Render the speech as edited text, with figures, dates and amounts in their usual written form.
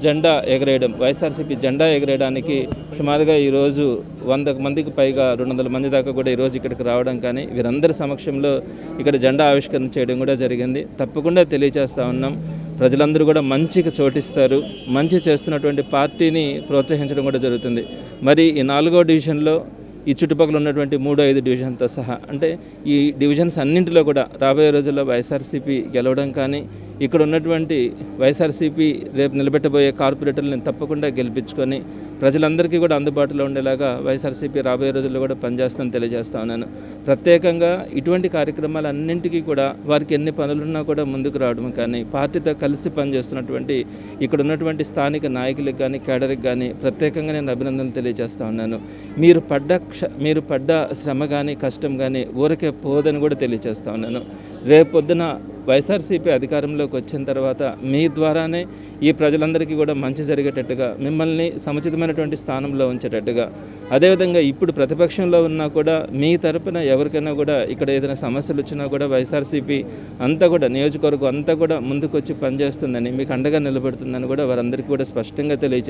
జెండా ఎగరేయడం, వైఎస్ఆర్సీపీ జెండా ఎగరేయడానికి సుమారుగా ఈరోజు 100 మందికి పైగా 200 మంది దాకా కూడా ఈరోజు ఇక్కడికి రావడం కానీ వీరందరి సమక్షంలో ఇక్కడ జెండా ఆవిష్కరణ చేయడం కూడా జరిగింది. తప్పకుండా తెలియజేస్తూ ఉన్నాం, ప్రజలందరూ కూడా మంచికి చోటిస్తారు, మంచి చేస్తున్నటువంటి పార్టీని ప్రోత్సహించడం కూడా జరుగుతుంది. మరి ఈ 4వ డివిజన్లో ఈ చుట్టుపక్కల ఉన్నటువంటి 3-5 డివిజన్తో సహా అంటే ఈ డివిజన్స్ అన్నింటిలో కూడా రాబోయే రోజుల్లో వైఎస్ఆర్సీపీ గెలవడం కానీ ఇక్కడ ఉన్నటువంటి వైఎస్ఆర్సీపీ రేపు నిలబెట్టబోయే కార్పొరేటర్లను తప్పకుండా గెలిపించుకొని ప్రజలందరికీ కూడా అందుబాటులో ఉండేలాగా వైఎస్ఆర్సీపీ రాబోయే రోజుల్లో కూడా పనిచేస్తానని తెలియజేస్తా ఉన్నాను. ప్రత్యేకంగా ఇటువంటి కార్యక్రమాలన్నింటికీ కూడా వారికి ఎన్ని పనులున్నా కూడా ముందుకు రావడం కానీ పార్టీతో కలిసి పనిచేస్తున్నటువంటి ఇక్కడ ఉన్నటువంటి స్థానిక నాయకులకు కానీ కేడర్కి కానీ ప్రత్యేకంగా నేను అభినందనలు తెలియజేస్తా ఉన్నాను. మీరు పడ్డ శ్రమ కానీ కష్టం కానీ ఊరికే పోదని కూడా తెలియజేస్తా ఉన్నాను. రేపొద్దున వైఎస్ఆర్సీపీ అధికారంలోకి వచ్చిన తర్వాత మీ ద్వారానే ఈ ప్రజలందరికీ కూడా మంచి జరిగేటట్టుగా మిమ్మల్ని సముచితమైనటువంటి స్థానంలో ఉంచేటట్టుగా, అదేవిధంగా ఇప్పుడు ప్రతిపక్షంలో ఉన్నా కూడా మీ తరపున ఎవరికైనా కూడా ఇక్కడ ఏదైనా సమస్యలు వచ్చినా కూడా వైఎస్ఆర్సీపీ అంతా కూడా నియోజకవర్గం అంతా కూడా ముందుకొచ్చి పనిచేస్తుందని మీకు అండగా నిలబడుతుందని కూడా వారందరికీ కూడా స్పష్టంగా తెలియజేస్తారు.